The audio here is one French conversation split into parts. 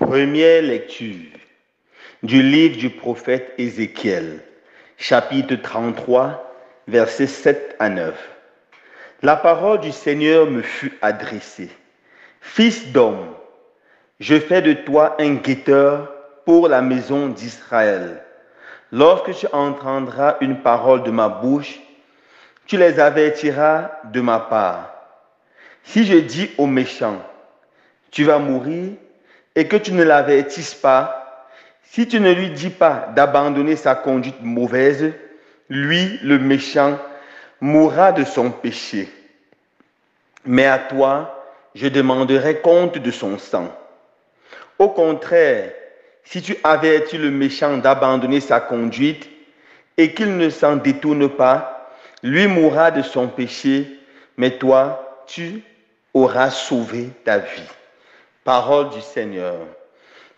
Première lecture du livre du prophète Ézéchiel, chapitre 33, versets 7 à 9. La parole du Seigneur me fut adressée. Fils d'homme, je fais de toi un guetteur pour la maison d'Israël. Lorsque tu entendras une parole de ma bouche, tu les avertiras de ma part. Si je dis au méchant, tu vas mourir, et que tu ne l'avertisses pas, si tu ne lui dis pas d'abandonner sa conduite mauvaise, lui, le méchant, mourra de son péché. Mais à toi, je demanderai compte de son sang. Au contraire, si tu avertis le méchant d'abandonner sa conduite et qu'il ne s'en détourne pas, lui mourra de son péché, mais toi, tu auras sauvé ta vie. Parole du Seigneur.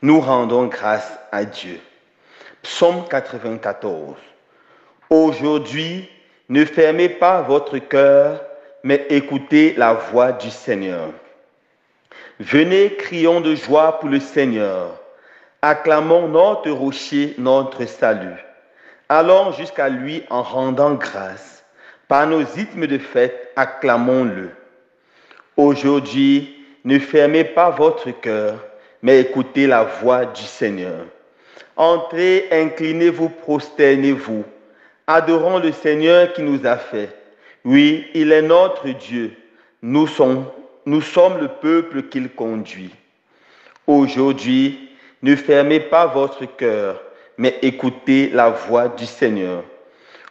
Nous rendons grâce à Dieu. Psaume 94. Aujourd'hui, ne fermez pas votre cœur, mais écoutez la voix du Seigneur. Venez, crions de joie pour le Seigneur. Acclamons notre rocher, notre salut. Allons jusqu'à lui en rendant grâce. Par nos rythmes de fête, acclamons-le. Aujourd'hui, ne fermez pas votre cœur, mais écoutez la voix du Seigneur. Entrez, inclinez-vous, prosternez-vous. Adorons le Seigneur qui nous a fait. Oui, il est notre Dieu. Nous sommes le peuple qu'il conduit. Aujourd'hui, ne fermez pas votre cœur, mais écoutez la voix du Seigneur.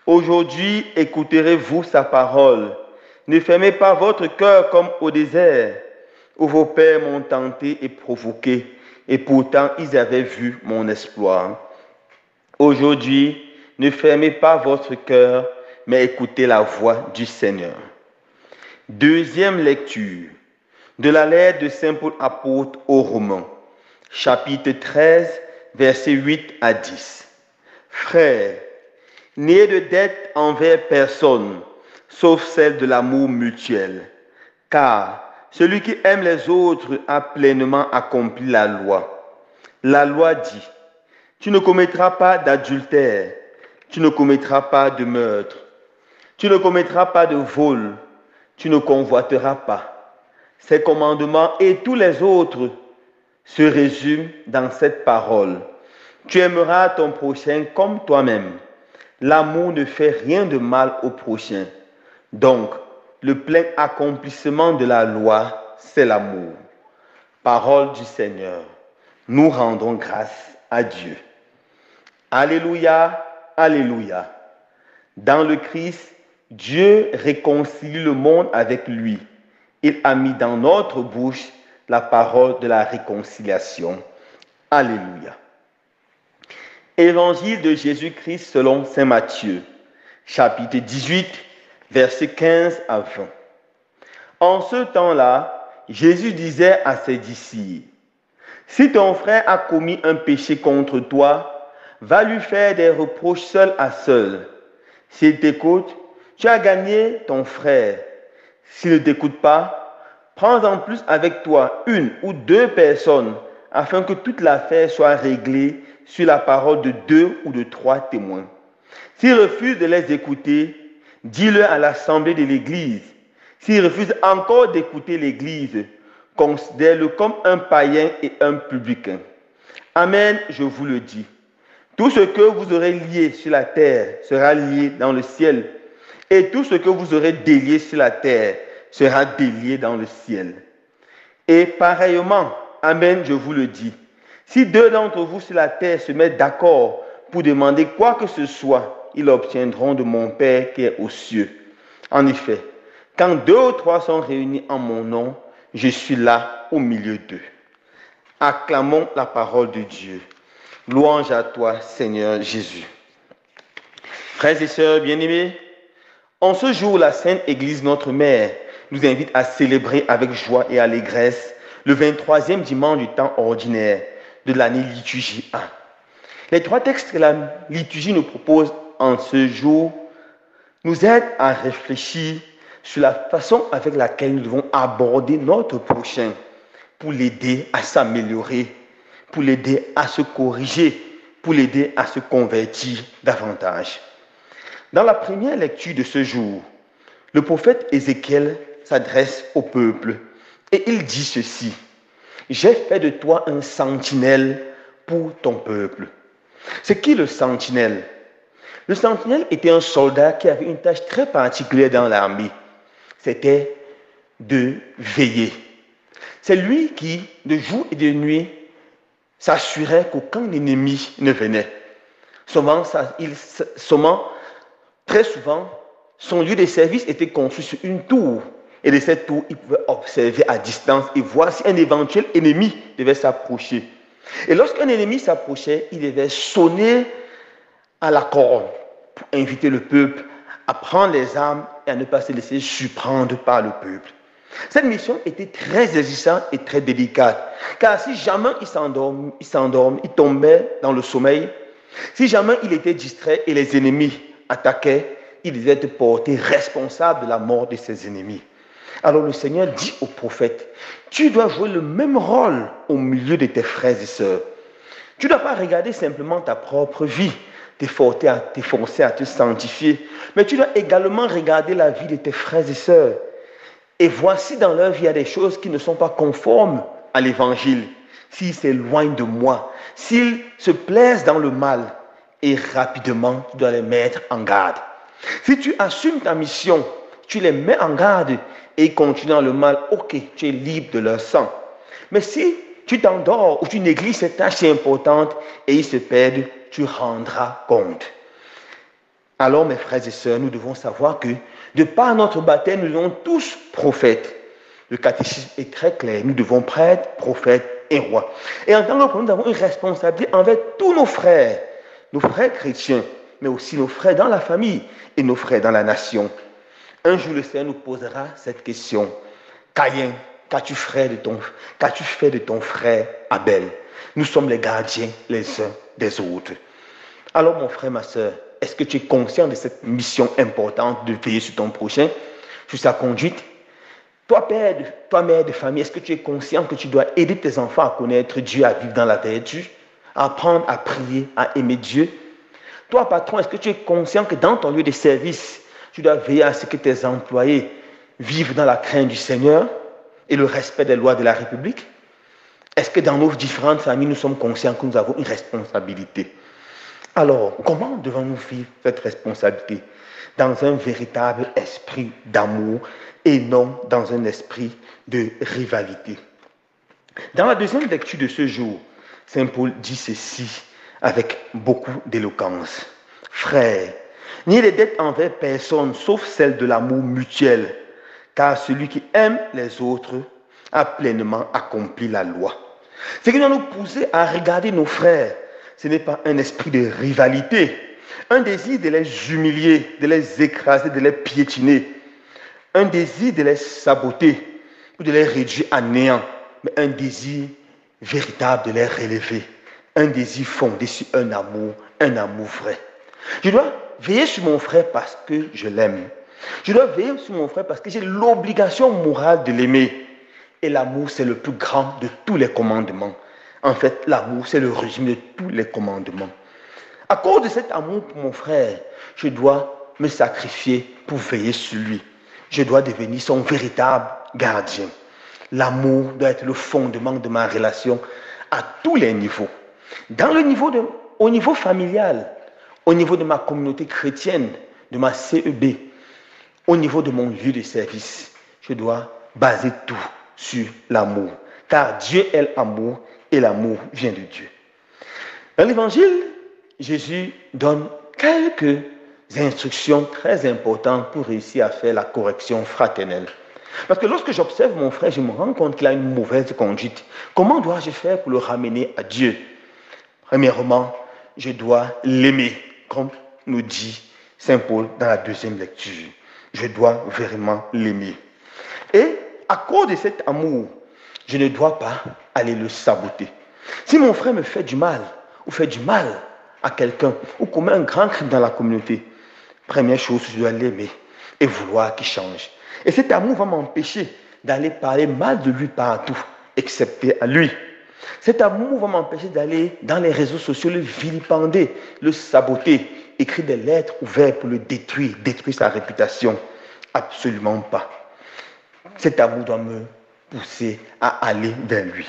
Aujourd'hui, écouterez-vous sa parole. Ne fermez pas votre cœur comme au désert, où vos pères m'ont tenté et provoqué, et pourtant ils avaient vu mon exploit. Aujourd'hui, ne fermez pas votre cœur, mais écoutez la voix du Seigneur. Deuxième lecture de la lettre de Saint Paul apôtre aux Romains, chapitre 13, versets 8 à 10. Frères, n'ayez de dette envers personne, sauf celle de l'amour mutuel, car celui qui aime les autres a pleinement accompli la loi. La loi dit, tu ne commettras pas d'adultère, tu ne commettras pas de meurtre, tu ne commettras pas de vol, tu ne convoiteras pas. Ces commandements et tous les autres se résument dans cette parole. Tu aimeras ton prochain comme toi-même. L'amour ne fait rien de mal au prochain. Donc, le plein accomplissement de la loi, c'est l'amour. Parole du Seigneur. Nous rendons grâce à Dieu. Alléluia, alléluia. Dans le Christ, Dieu réconcilie le monde avec lui. Il a mis dans notre bouche la parole de la réconciliation. Alléluia. Évangile de Jésus-Christ selon saint Matthieu, chapitre 18, versets 15 à 20. En ce temps-là, Jésus disait à ses disciples, « Si ton frère a commis un péché contre toi, va lui faire des reproches seul à seul. S'il t'écoute, tu as gagné ton frère. S'il ne t'écoute pas, prends en plus avec toi une ou deux personnes, afin que toute l'affaire soit réglée sur la parole de 2 ou de 3 témoins. S'il refuse de les écouter, dis-le à l'assemblée de l'Église. S'il refuse encore d'écouter l'Église, considère-le comme un païen et un publicain. Amen, je vous le dis. Tout ce que vous aurez lié sur la terre sera lié dans le ciel, et tout ce que vous aurez délié sur la terre sera délié dans le ciel. Et pareillement, amen, je vous le dis, si 2 d'entre vous sur la terre se mettent d'accord pour demander quoi que ce soit, ils l'obtiendront de mon Père qui est aux cieux. En effet, quand 2 ou 3 sont réunis en mon nom, je suis là au milieu d'eux. Acclamons la parole de Dieu. Louange à toi, Seigneur Jésus. Frères et sœurs bien-aimés, en ce jour, la Sainte Église, notre Mère, nous invite à célébrer avec joie et allégresse le 23e dimanche du temps ordinaire de l'année liturgie 1. Les 3 textes que la liturgie nous propose en ce jour nous aident à réfléchir sur la façon avec laquelle nous devons aborder notre prochain pour l'aider à s'améliorer, pour l'aider à se corriger, pour l'aider à se convertir davantage. Dans la première lecture de ce jour, le prophète Ézéchiel s'adresse au peuple et il dit ceci: « J'ai fait de toi un sentinelle pour ton peuple. » C'est qui le sentinelle? Le sentinelle était un soldat qui avait une tâche très particulière dans l'armée. C'était de veiller. C'est lui qui, de jour et de nuit, s'assurait qu'aucun ennemi ne venait. Très souvent, son lieu de service était construit sur une tour. Et de cette tour, il pouvait observer à distance et voir si un éventuel ennemi devait s'approcher. Et lorsqu'un ennemi s'approchait, il devait sonner à la corne pour inviter le peuple à prendre les armes et à ne pas se laisser surprendre par le peuple. Cette mission était très exigeante et très délicate, car si jamais il tombait dans le sommeil, si jamais il était distrait et les ennemis attaquaient, il devait être porté responsable de la mort de ses ennemis. Alors le Seigneur dit au prophète: tu dois jouer le même rôle au milieu de tes frères et sœurs. Tu ne dois pas regarder simplement ta propre vie, t'efforcer à te sanctifier, mais tu dois également regarder la vie de tes frères et sœurs et voir si dans leur vie il y a des choses qui ne sont pas conformes à l'évangile, s'ils s'éloignent de moi, s'ils se plaisent dans le mal, et rapidement tu dois les mettre en garde. Si tu assumes ta mission, tu les mets en garde et ils continuent dans le mal, ok, tu es libre de leur sang. Mais si tu t'endors ou tu négliges cette tâche si importante et ils se perdent, tu rendras compte. Alors mes frères et sœurs, nous devons savoir que de par notre baptême, nous sommes tous prophètes. Le catéchisme est très clair, nous devons prêtres, prophètes et rois. Et en tant que prophètes, nous avons une responsabilité envers tous nos frères chrétiens, mais aussi nos frères dans la famille et nos frères dans la nation. Un jour, le Seigneur nous posera cette question: Caïn, qu'as-tu fait de ton frère Abel? Nous sommes les gardiens les uns des autres. Alors mon frère, ma soeur, est-ce que tu es conscient de cette mission importante de veiller sur ton prochain, sur sa conduite? Toi, mère de famille, est-ce que tu es conscient que tu dois aider tes enfants à connaître Dieu, à vivre dans la vertu, à apprendre à prier, à aimer Dieu? Toi, patron, est-ce que tu es conscient que dans ton lieu de service, tu dois veiller à ce que tes employés vivent dans la crainte du Seigneur et le respect des lois de la République? Est-ce que dans nos différentes familles, nous sommes conscients que nous avons une responsabilité? Alors, comment devons-nous vivre cette responsabilité? Dans un véritable esprit d'amour et non dans un esprit de rivalité. Dans la deuxième lecture de ce jour, Saint Paul dit ceci avec beaucoup d'éloquence: Frères, n'ayez des dettes envers personne sauf celle de l'amour mutuel, car celui qui aime les autres a pleinement accompli la loi. Ce qui doit nous pousser à regarder nos frères, ce n'est pas un esprit de rivalité, un désir de les humilier, de les écraser, de les piétiner, un désir de les saboter ou de les réduire à néant, mais un désir véritable de les relever, un désir fondé sur un amour vrai. Je dois veiller sur mon frère parce que je l'aime. Je dois veiller sur mon frère parce que j'ai l'obligation morale de l'aimer. Et l'amour, c'est le plus grand de tous les commandements. En fait, l'amour, c'est le résumé de tous les commandements. À cause de cet amour pour mon frère, je dois me sacrifier pour veiller sur lui. Je dois devenir son véritable gardien. L'amour doit être le fondement de ma relation à tous les niveaux. Au niveau familial, au niveau de ma communauté chrétienne, de ma CEB, au niveau de mon lieu de service, je dois baser tout sur l'amour. Car Dieu est l'amour et l'amour vient de Dieu. Dans l'Évangile, Jésus donne quelques instructions très importantes pour réussir à faire la correction fraternelle. Parce que lorsque j'observe mon frère, je me rends compte qu'il a une mauvaise conduite. Comment dois-je faire pour le ramener à Dieu? Premièrement, je dois l'aimer, comme nous dit Saint Paul dans la deuxième lecture. Je dois vraiment l'aimer. Et à cause de cet amour, je ne dois pas aller le saboter. Si mon frère me fait du mal, ou fait du mal à quelqu'un, ou commet un grand crime dans la communauté, première chose, je dois l'aimer et vouloir qu'il change. Et cet amour va m'empêcher d'aller parler mal de lui partout, excepté à lui. Cet amour va m'empêcher d'aller dans les réseaux sociaux, le vilipender, le saboter, écrire des lettres ouvertes pour le détruire, détruire sa réputation. Absolument pas. Cet amour doit me pousser à aller vers lui.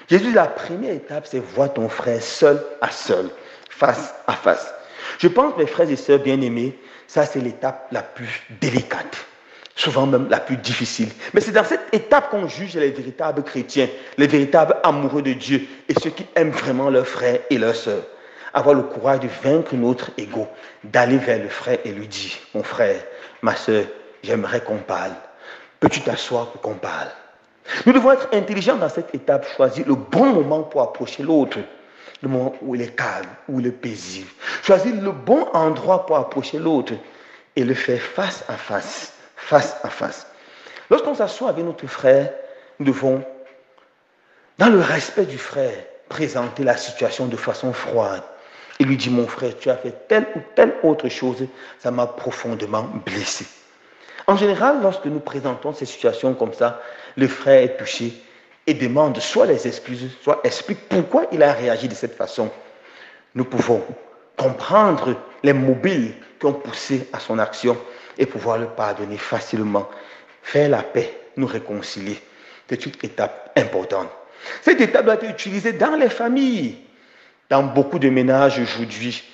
Jésus, la première étape, c'est voir ton frère seul à seul, face à face. Je pense, mes frères et sœurs bien-aimés, ça c'est l'étape la plus délicate, souvent même la plus difficile. Mais c'est dans cette étape qu'on juge les véritables chrétiens, les véritables amoureux de Dieu et ceux qui aiment vraiment leurs frères et leurs sœurs. Avoir le courage de vaincre notre ego, d'aller vers le frère et lui dire, mon frère, ma sœur, j'aimerais qu'on parle. Peux-tu t'asseoir pour qu'on parle? Nous devons être intelligents dans cette étape, choisir le bon moment pour approcher l'autre, le moment où il est calme, où il est paisible. Choisir le bon endroit pour approcher l'autre et le faire face à face, face à face. Lorsqu'on s'assoit avec notre frère, nous devons, dans le respect du frère, présenter la situation de façon froide et lui dire, mon frère, tu as fait telle ou telle autre chose, ça m'a profondément blessé. En général, lorsque nous présentons ces situations comme ça, le frère est touché et demande soit les excuses, soit explique pourquoi il a réagi de cette façon. Nous pouvons comprendre les mobiles qui ont poussé à son action et pouvoir le pardonner facilement. Faire la paix, nous réconcilier, c'est une étape importante. Cette étape doit être utilisée dans les familles. Dans beaucoup de ménages aujourd'hui,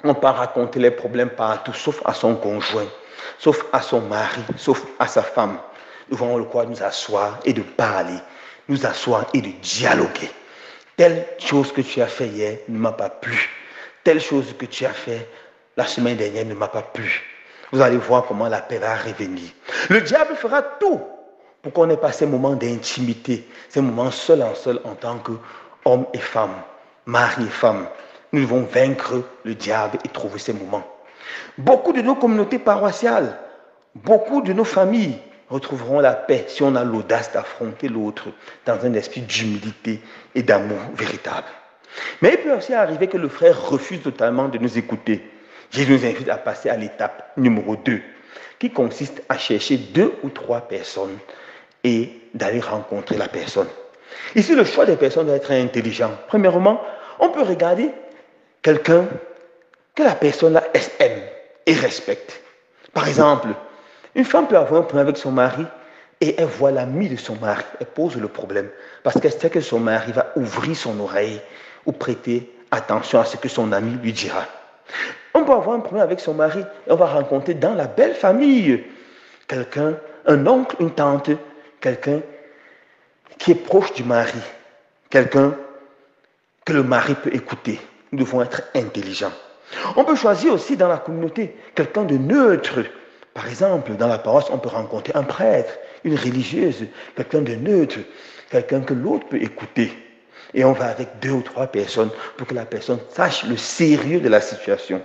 on peut raconter les problèmes partout, sauf à son conjoint, sauf à son mari, sauf à sa femme. Nous devons le croire nous asseoir et de parler, nous asseoir et de dialoguer. Telle chose que tu as fait hier ne m'a pas plu. Telle chose que tu as fait la semaine dernière ne m'a pas plu. Vous allez voir comment la paix va revenir. Le diable fera tout pour qu'on ait pas ces moments d'intimité, ces moments seul en tant qu'homme et femme, mari et femme. Nous devons vaincre le diable et trouver ces moments. Beaucoup de nos communautés paroissiales, beaucoup de nos familles retrouveront la paix si on a l'audace d'affronter l'autre dans un esprit d'humilité et d'amour véritable. Mais il peut aussi arriver que le frère refuse totalement de nous écouter. Jésus nous invite à passer à l'étape numéro 2, qui consiste à chercher 2 ou 3 personnes et d'aller rencontrer la personne. Ici, le choix des personnes doit être intelligent. Premièrement, on peut regarder quelqu'un que la personne aime et respecte. Par exemple, une femme peut avoir un problème avec son mari et elle voit l'ami de son mari. Elle pose le problème parce qu'elle sait que son mari va ouvrir son oreille ou prêter attention à ce que son ami lui dira. On peut avoir un problème avec son mari et on va rencontrer dans la belle famille quelqu'un, un oncle, une tante, quelqu'un qui est proche du mari, quelqu'un que le mari peut écouter. Nous devons être intelligents. On peut choisir aussi dans la communauté quelqu'un de neutre. Par exemple, dans la paroisse, on peut rencontrer un prêtre, une religieuse, quelqu'un de neutre, quelqu'un que l'autre peut écouter. Et on va avec 2 ou 3 personnes pour que la personne sache le sérieux de la situation.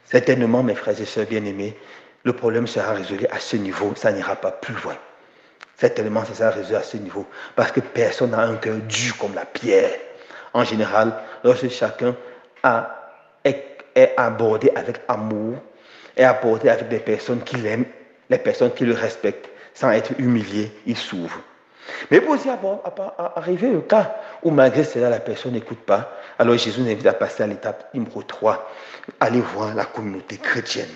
Certainement, mes frères et sœurs bien-aimés, le problème sera résolu à ce niveau, ça n'ira pas plus loin. Certainement, ça sera résolu à ce niveau, parce que personne n'a un cœur dur comme la pierre. En général, lorsque chacun est abordé avec amour, est abordé avec des personnes qui l'aiment, les personnes qui le respectent, sans être humilié, il s'ouvre. Mais il peut aussi arriver le cas où malgré cela, la personne n'écoute pas. Alors Jésus nous invite à passer à l'étape numéro 3, aller voir la communauté chrétienne.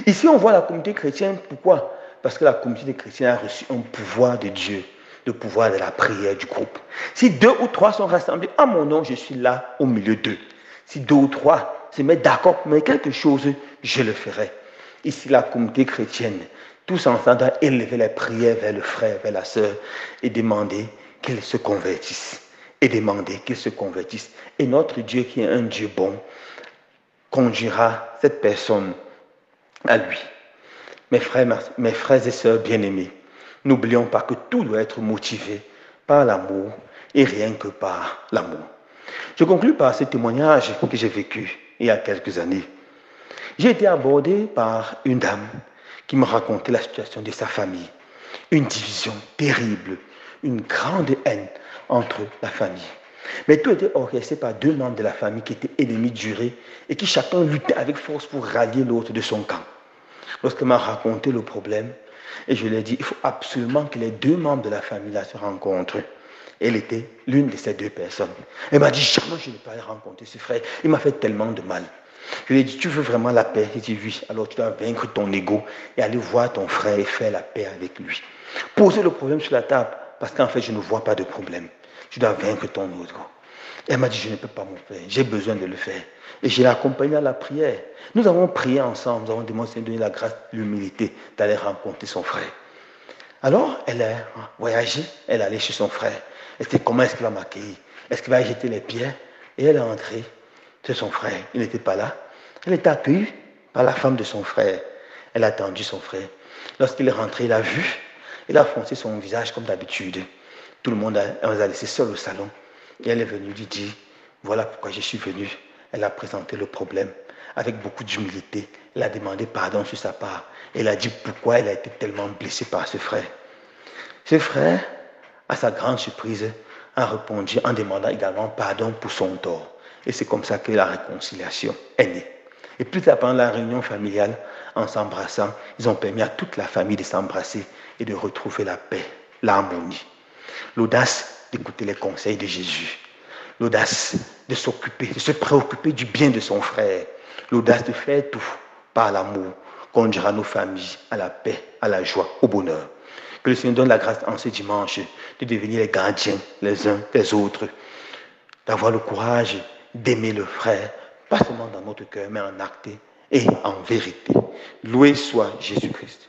Ici, on voit la communauté chrétienne, pourquoi? Parce que la communauté chrétienne a reçu un pouvoir de Dieu, le pouvoir de la prière du groupe. Si 2 ou 3 sont rassemblés à mon nom, je suis là au milieu d'eux. Si 2 ou 3 se mettent d'accord pour quelque chose, je le ferai. Ici, la communauté chrétienne, tous ensemble, doivent élever les prières vers le frère, vers la sœur et demander qu'ils se convertissent. Et notre Dieu, qui est un Dieu bon, conduira cette personne à lui. Mes frères et sœurs bien-aimés, n'oublions pas que tout doit être motivé par l'amour et rien que par l'amour. Je conclus par ce témoignage que j'ai vécu il y a quelques années. J'ai été abordé par une dame qui me racontait la situation de sa famille. Une division terrible, une grande haine entre la famille. Mais tout était orchestré par 2 membres de la famille qui étaient ennemis jurés et qui chacun luttait avec force pour rallier l'autre de son camp. Lorsqu'elle m'a raconté le problème, et je lui ai dit, il faut absolument que les 2 membres de la famille là se rencontrent. Elle était l'une de ces deux personnes. Elle m'a dit, jamais je n'ai pas rencontré ce frère. Il m'a fait tellement de mal. Je lui ai dit, tu veux vraiment la paix? Il dit, oui. Alors tu dois vaincre ton ego et aller voir ton frère et faire la paix avec lui. Poser le problème sur la table, parce qu'en fait, je ne vois pas de problème. Tu dois vaincre ton ego. Elle m'a dit, je ne peux pas, mon frère, j'ai besoin de le faire. Et je l'ai accompagné à la prière. Nous avons prié ensemble, nous avons demandé de donner la grâce, l'humilité d'aller rencontrer son frère. Alors, elle a voyagé, elle est allée chez son frère. Elle dit, comment est-ce qu'il va m'accueillir? Est-ce qu'il va jeter les pierres? Et elle est entrée chez son frère. Il n'était pas là. Elle était accueillie par la femme de son frère. Elle a attendu son frère. Lorsqu'il est rentré, il a vu. Il a foncé son visage comme d'habitude. Tout le monde a laissé seul au salon. Et elle est venue lui dire, voilà pourquoi je suis venue. Elle a présenté le problème avec beaucoup d'humilité. Elle a demandé pardon sur sa part. Elle a dit pourquoi elle a été tellement blessée par ce frère. Ce frère, à sa grande surprise, a répondu en demandant également pardon pour son tort. Et c'est comme ça que la réconciliation est née. Et plus tard, pendant la réunion familiale, en s'embrassant, ils ont permis à toute la famille de s'embrasser et de retrouver la paix, l'harmonie. L'audace d'écouter les conseils de Jésus. L'audace de s'occuper, de se préoccuper du bien de son frère. L'audace de faire tout par l'amour, conduira nos familles à la paix, à la joie, au bonheur. Que le Seigneur donne la grâce en ce dimanche de devenir les gardiens les uns des autres, d'avoir le courage d'aimer le frère, pas seulement dans notre cœur, mais en acte et en vérité. Loué soit Jésus-Christ.